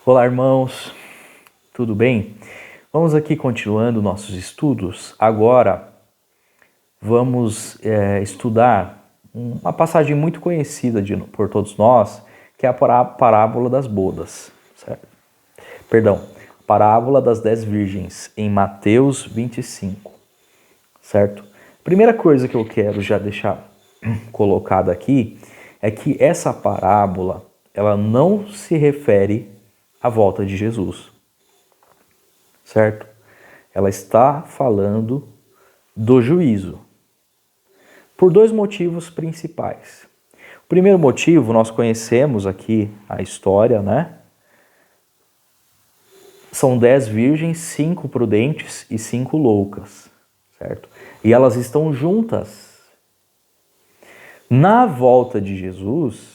Olá, irmãos, tudo bem? Vamos aqui continuando nossos estudos. Agora vamos estudar uma passagem muito conhecida por todos nós, que é a parábola das bodas, certo? Perdão, parábola das 10 virgens, em Mateus 25, certo? Primeira coisa que eu quero já deixar colocada aqui é que essa parábola, ela não se refere à volta de Jesus, certo? Ela está falando do juízo, por dois motivos principais. O primeiro motivo, nós conhecemos aqui a história, né? São 10 virgens, 5 prudentes e 5 loucas, certo? E elas estão juntas. Na volta de Jesus,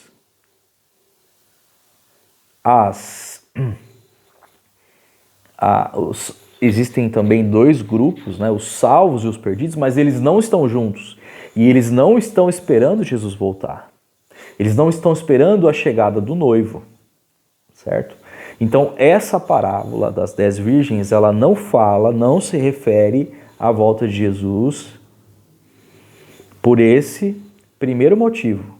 existem também dois grupos, né, os salvos e os perdidos, mas eles não estão juntos. E eles não estão esperando Jesus voltar. Eles não estão esperando a chegada do noivo, certo? Então, essa parábola das 10 virgens, ela não se refere à volta de Jesus por esse primeiro motivo,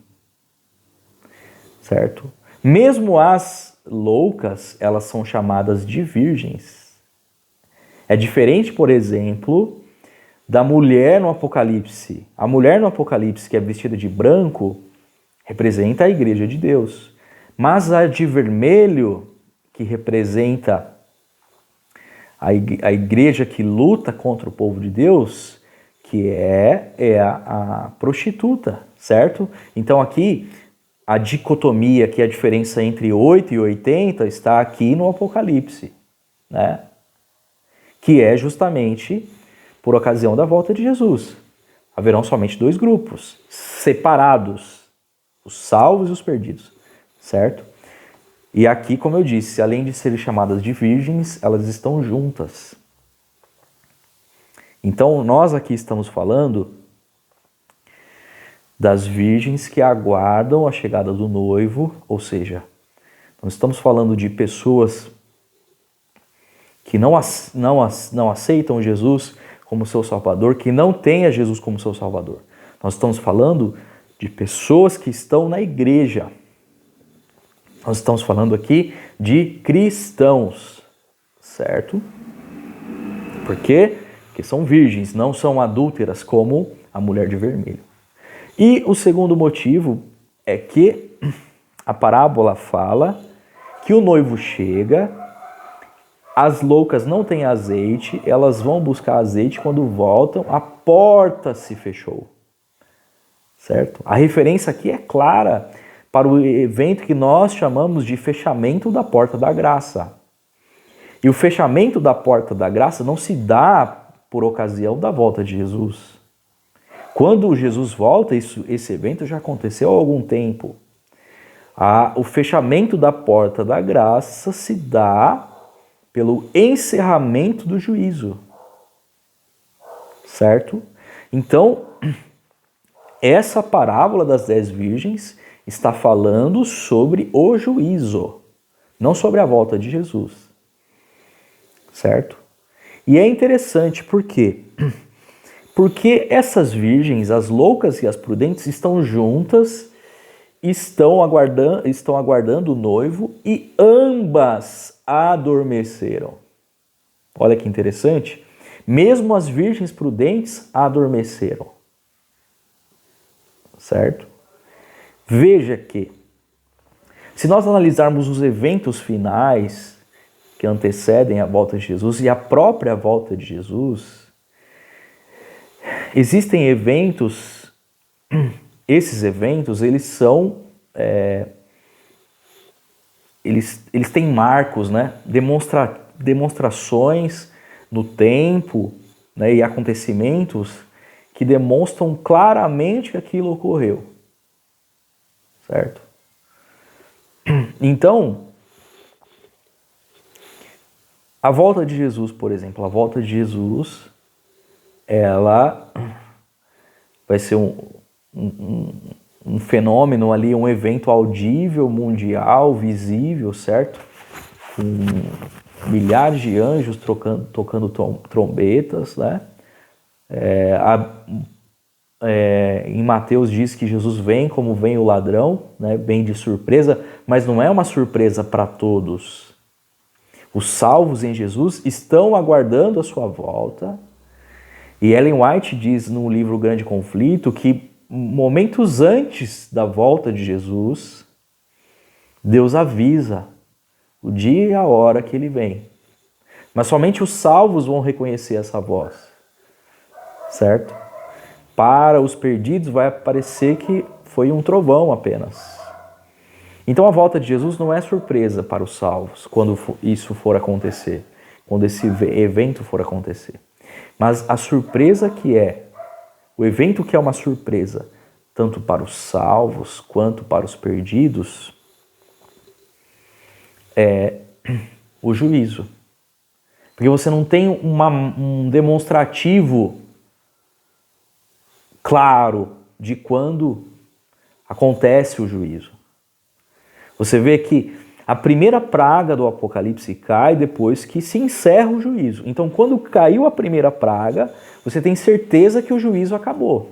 certo? Mesmo as loucas, elas são chamadas de virgens. É diferente, por exemplo, da mulher no Apocalipse. A mulher no Apocalipse que é vestida de branco representa a igreja de Deus. Mas a de vermelho, que representa a igreja que luta contra o povo de Deus, que é a prostituta, certo? Então aqui a dicotomia, que é a diferença entre 8 e 80, está aqui no Apocalipse, né? Que é justamente por ocasião da volta de Jesus. Haverão somente dois grupos, separados, os salvos e os perdidos, certo? E aqui, como eu disse, além de serem chamadas de virgens, elas estão juntas. Então, nós aqui estamos falando das virgens que aguardam a chegada do noivo, ou seja, nós estamos falando de pessoas que não aceitam Jesus como seu Salvador, que não têm a Jesus como seu Salvador. Nós estamos falando de pessoas que estão na igreja. Nós estamos falando aqui de cristãos, certo? Por quê? Porque são virgens, não são adúlteras como a mulher de vermelho. E o segundo motivo é que a parábola fala que o noivo chega, as loucas não têm azeite, elas vão buscar azeite, quando voltam, a porta se fechou, certo? A referência aqui é clara para o evento que nós chamamos de fechamento da porta da graça. E o fechamento da porta da graça não se dá por ocasião da volta de Jesus. Quando Jesus volta, esse evento já aconteceu há algum tempo. O fechamento da porta da graça se dá pelo encerramento do juízo, certo? Então, essa parábola das 10 virgens está falando sobre o juízo, não sobre a volta de Jesus, certo? E é interessante por quê? Porque essas virgens, as loucas e as prudentes, estão juntas, estão aguardando o noivo e ambas adormeceram. Olha que interessante. Mesmo as virgens prudentes adormeceram. Certo? Veja que, se nós analisarmos os eventos finais que antecedem a volta de Jesus e a própria volta de Jesus, existem eventos, esses eventos, eles são, eles têm marcos, né? Demonstrações no tempo, né? E acontecimentos que demonstram claramente que aquilo ocorreu, certo? Então, a volta de Jesus, por exemplo, a volta de Jesus, ela vai ser um fenômeno ali, um evento audível, mundial, visível, certo? com milhares de anjos tocando trombetas, né? Em Mateus diz que Jesus vem como vem o ladrão, né? Bem de surpresa, mas não é uma surpresa para todos. Os salvos em Jesus estão aguardando a sua volta. E Ellen White diz no livro O Grande Conflito que momentos antes da volta de Jesus, Deus avisa o dia e a hora que ele vem. Mas somente os salvos vão reconhecer essa voz, certo? Para os perdidos vai parecer que foi um trovão apenas. Então a volta de Jesus não é surpresa para os salvos quando isso for acontecer, quando esse evento for acontecer. Mas a surpresa que é, o evento que é uma surpresa, tanto para os salvos quanto para os perdidos, é o juízo. Porque você não tem um demonstrativo claro de quando acontece o juízo. Você vê que a primeira praga do Apocalipse cai depois que se encerra o juízo. Então, quando caiu a primeira praga, você tem certeza que o juízo acabou.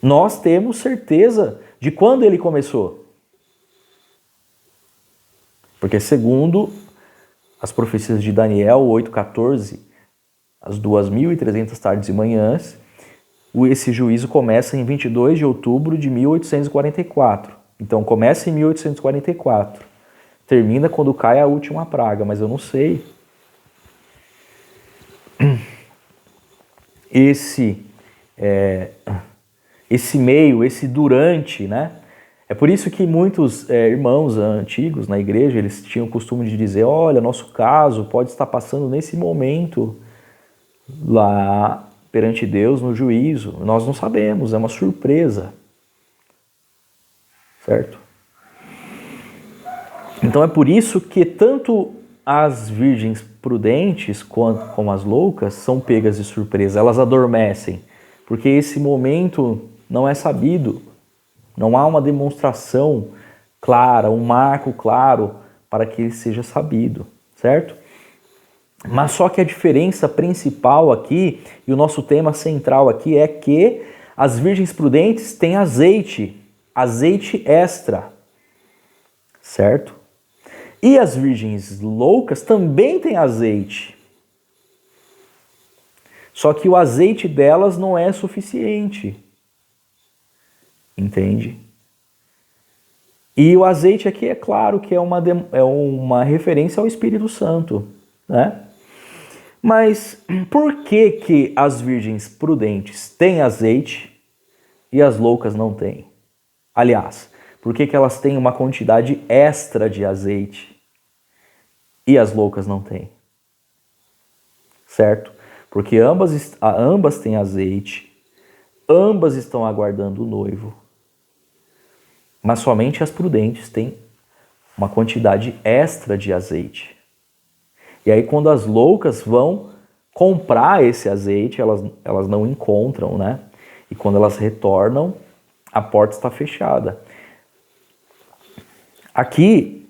Nós temos certeza de quando ele começou. Porque segundo as profecias de Daniel 8,14, às 2.300 tardes e manhãs, esse juízo começa em 22 de outubro de 1844. Então começa em 1844, termina quando cai a última praga, mas eu não sei. Esse meio, esse durante, né? É por isso que muitos irmãos antigos na igreja, eles tinham o costume de dizer, olha, nosso caso pode estar passando nesse momento lá perante Deus no juízo. Nós não sabemos, é uma surpresa. Certo? Então é por isso que tanto as virgens prudentes como as loucas são pegas de surpresa, elas adormecem, porque esse momento não é sabido, não há uma demonstração clara, um marco claro para que ele seja sabido, certo? Mas só que a diferença principal aqui, e o nosso tema central aqui é que as virgens prudentes têm azeite extra, certo? E as virgens loucas também têm azeite. Só que o azeite delas não é suficiente. Entende? E o azeite aqui é claro que é uma referência ao Espírito Santo, né? Mas por que as virgens prudentes têm azeite e as loucas não têm? Aliás, por que elas têm uma quantidade extra de azeite e as loucas não têm? Certo? Porque ambas têm azeite, ambas estão aguardando o noivo, mas somente as prudentes têm uma quantidade extra de azeite. E aí quando as loucas vão comprar esse azeite, elas não encontram, né? E quando elas retornam, a porta está fechada. Aqui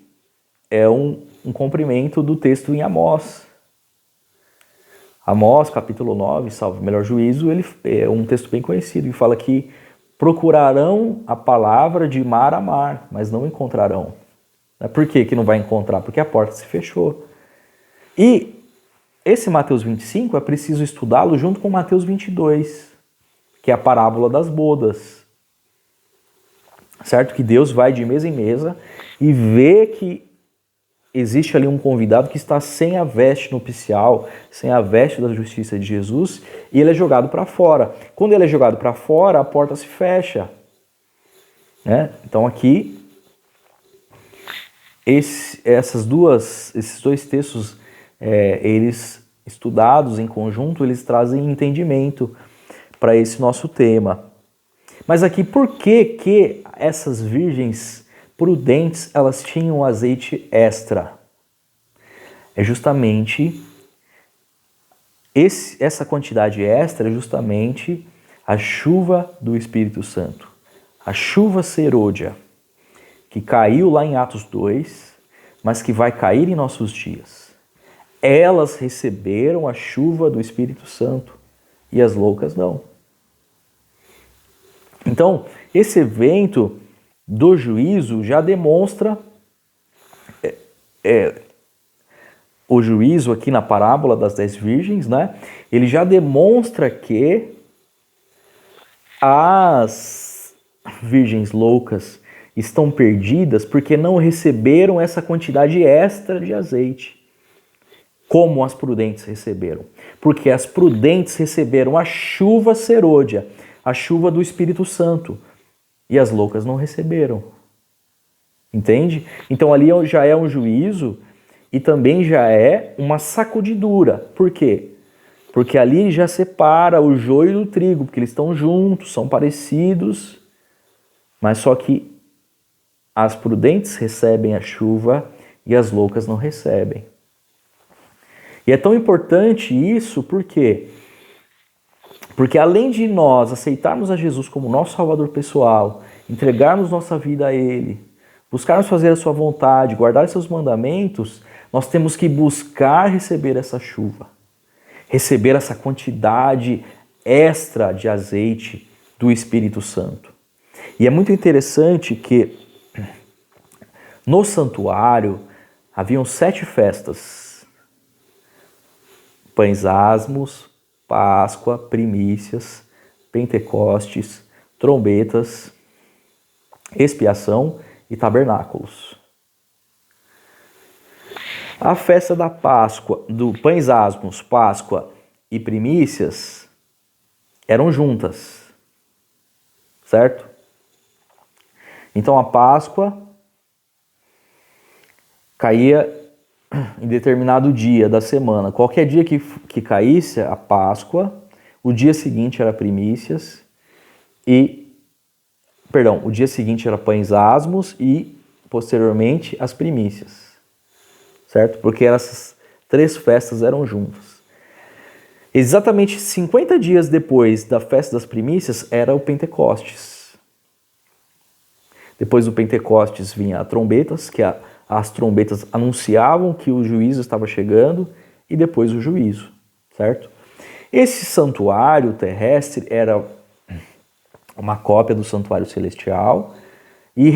é um cumprimento do texto em Amós. Amós, capítulo 9, salvo o melhor juízo, ele é um texto bem conhecido, que fala que procurarão a palavra de mar a mar, mas não encontrarão. Por que não vai encontrar? Porque a porta se fechou. E esse Mateus 25 é preciso estudá-lo junto com Mateus 22, que é a parábola das bodas. Certo? Que Deus vai de mesa em mesa e vê que existe ali um convidado que está sem a veste nupcial, sem a veste da justiça de Jesus, e ele é jogado para fora. Quando ele é jogado para fora, a porta se fecha. Né? Então aqui, esses dois textos, eles estudados em conjunto, eles trazem entendimento para esse nosso tema. Mas aqui, por que essas virgens prudentes, elas tinham azeite extra? É justamente essa quantidade extra, é justamente a chuva do Espírito Santo, a chuva serôdia, que caiu lá em Atos 2, mas que vai cair em nossos dias. Elas receberam a chuva do Espírito Santo e as loucas não. Então, esse evento do juízo já demonstra o juízo aqui na parábola das 10 virgens, né? Ele já demonstra que as virgens loucas estão perdidas porque não receberam essa quantidade extra de azeite, como as prudentes receberam. Porque as prudentes receberam a chuva serôdia, a chuva do Espírito Santo, e as loucas não receberam. Entende? Então ali já é um juízo e também já é uma sacudidura. Por quê? Porque ali já separa o joio do trigo, porque eles estão juntos, são parecidos, mas só que as prudentes recebem a chuva e as loucas não recebem. E é tão importante isso, por quê? Porque além de nós aceitarmos a Jesus como nosso Salvador pessoal, entregarmos nossa vida a Ele, buscarmos fazer a sua vontade, guardar seus mandamentos, nós temos que buscar receber essa chuva, receber essa quantidade extra de azeite do Espírito Santo. E é muito interessante que no santuário haviam 7 festas: pães asmos, Páscoa, primícias, Pentecostes, trombetas, expiação e tabernáculos. A festa da Páscoa, do pães asmos, Páscoa e primícias eram juntas, certo? Então a Páscoa caía em determinado dia da semana. Qualquer dia que caísse a Páscoa, o dia seguinte era primícias o dia seguinte era pães asmos e posteriormente as primícias, certo? Porque essas 3 festas eram juntas. Exatamente 50 dias depois da festa das primícias era o Pentecostes. Depois do Pentecostes vinha a trombetas, que as trombetas anunciavam que o juízo estava chegando, e depois o juízo, certo? Esse santuário terrestre era uma cópia do santuário celestial e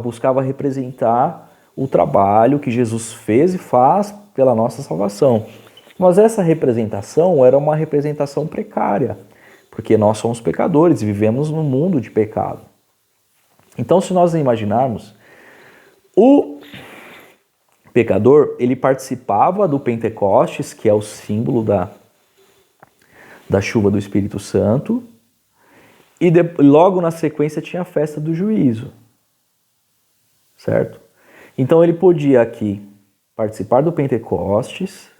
buscava representar o trabalho que Jesus fez e faz pela nossa salvação. Mas essa representação era uma representação precária, porque nós somos pecadores e vivemos num mundo de pecado. Então, se nós imaginarmos, o pecador, ele participava do Pentecostes, que é o símbolo da chuva do Espírito Santo, e logo na sequência tinha a festa do juízo, certo? Então ele podia aqui participar do Pentecostes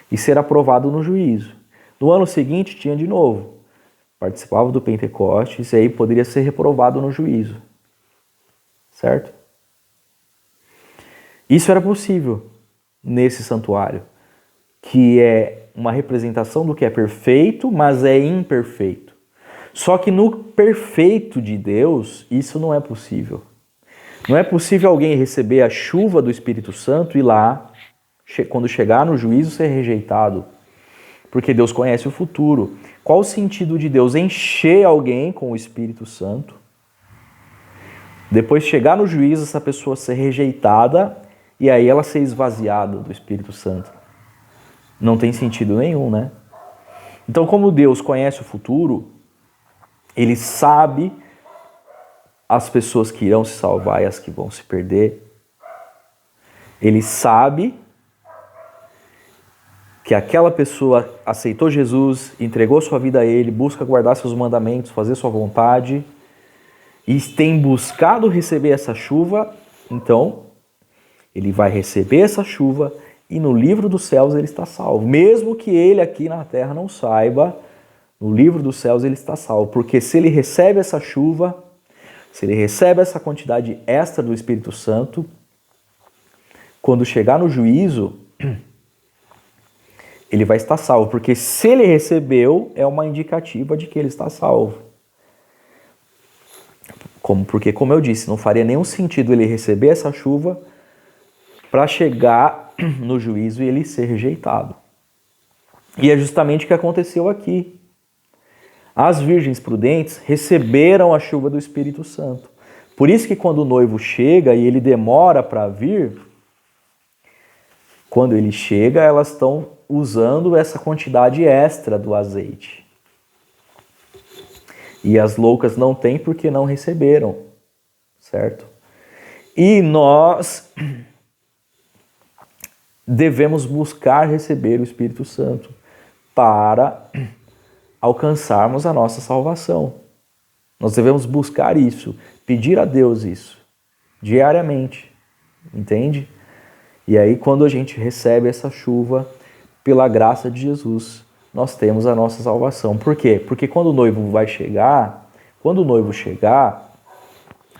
e ser aprovado no juízo. No ano seguinte tinha de novo, participava do Pentecostes e aí poderia ser reprovado no juízo, certo? Isso era possível nesse santuário, que é uma representação do que é perfeito, mas é imperfeito. Só que no perfeito de Deus, isso não é possível. Não é possível alguém receber a chuva do Espírito Santo e lá, quando chegar no juízo, ser rejeitado. Porque Deus conhece o futuro. Qual o sentido de Deus encher alguém com o Espírito Santo? Depois chegar no juízo, essa pessoa ser rejeitada e aí ela ser esvaziada do Espírito Santo. Não tem sentido nenhum, né? Então, como Deus conhece o futuro, Ele sabe as pessoas que irão se salvar e as que vão se perder. Ele sabe que aquela pessoa aceitou Jesus, entregou sua vida a Ele, busca guardar seus mandamentos, fazer sua vontade, e tem buscado receber essa chuva, então ele vai receber essa chuva e no livro dos céus ele está salvo. Mesmo que ele aqui na terra não saiba, no livro dos céus ele está salvo. Porque se ele recebe essa chuva, se ele recebe essa quantidade extra do Espírito Santo, quando chegar no juízo, ele vai estar salvo. Porque se ele recebeu, é uma indicativa de que ele está salvo. Porque, como eu disse, não faria nenhum sentido ele receber essa chuva para chegar no juízo e ele ser rejeitado. E é justamente o que aconteceu aqui. As virgens prudentes receberam a chuva do Espírito Santo. Por isso que quando o noivo chega e ele demora para vir, quando ele chega, elas estão usando essa quantidade extra do azeite. E as loucas não têm porque não receberam, certo? E nós devemos buscar receber o Espírito Santo para alcançarmos a nossa salvação. Nós devemos buscar isso, pedir a Deus isso, diariamente, entende? E aí quando a gente recebe essa chuva, pela graça de Jesus, nós temos a nossa salvação. Por quê? Porque quando o noivo vai chegar,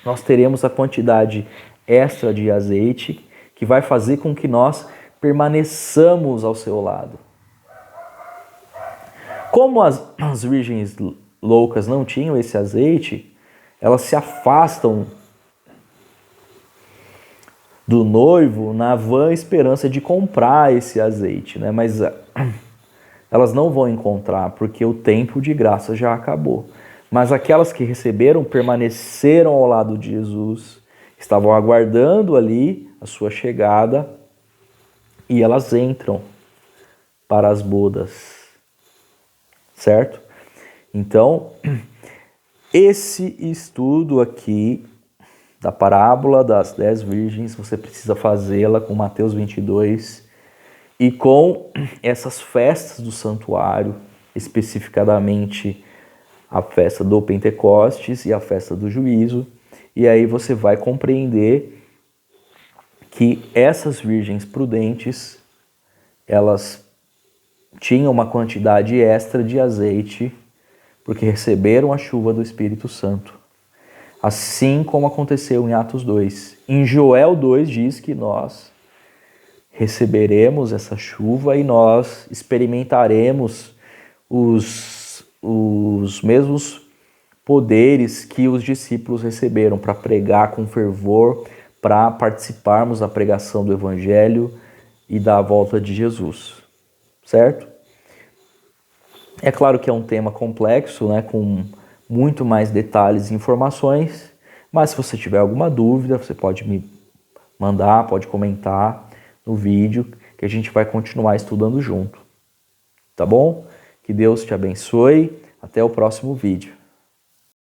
nós teremos a quantidade extra de azeite que vai fazer com que nós permaneçamos ao seu lado. Como as virgens loucas não tinham esse azeite, elas se afastam do noivo na vã esperança de comprar esse azeite, né? Mas elas não vão encontrar porque o tempo de graça já acabou. Mas aquelas que receberam permaneceram ao lado de Jesus, estavam aguardando ali a sua chegada e elas entram para as bodas, certo? Então, esse estudo aqui da parábola das 10 virgens, você precisa fazê-la com Mateus 22 e com essas festas do santuário, especificadamente a festa do Pentecostes e a festa do juízo, e aí você vai compreender que essas virgens prudentes, elas tinham uma quantidade extra de azeite porque receberam a chuva do Espírito Santo. Assim como aconteceu em Atos 2. Em Joel 2 diz que nós receberemos essa chuva e nós experimentaremos os mesmos poderes que os discípulos receberam para pregar com fervor, para participarmos da pregação do Evangelho e da volta de Jesus, certo? É claro que é um tema complexo, né, com muito mais detalhes e informações, mas se você tiver alguma dúvida, você pode me mandar, pode comentar no vídeo, que a gente vai continuar estudando junto, tá bom? Que Deus te abençoe, até o próximo vídeo.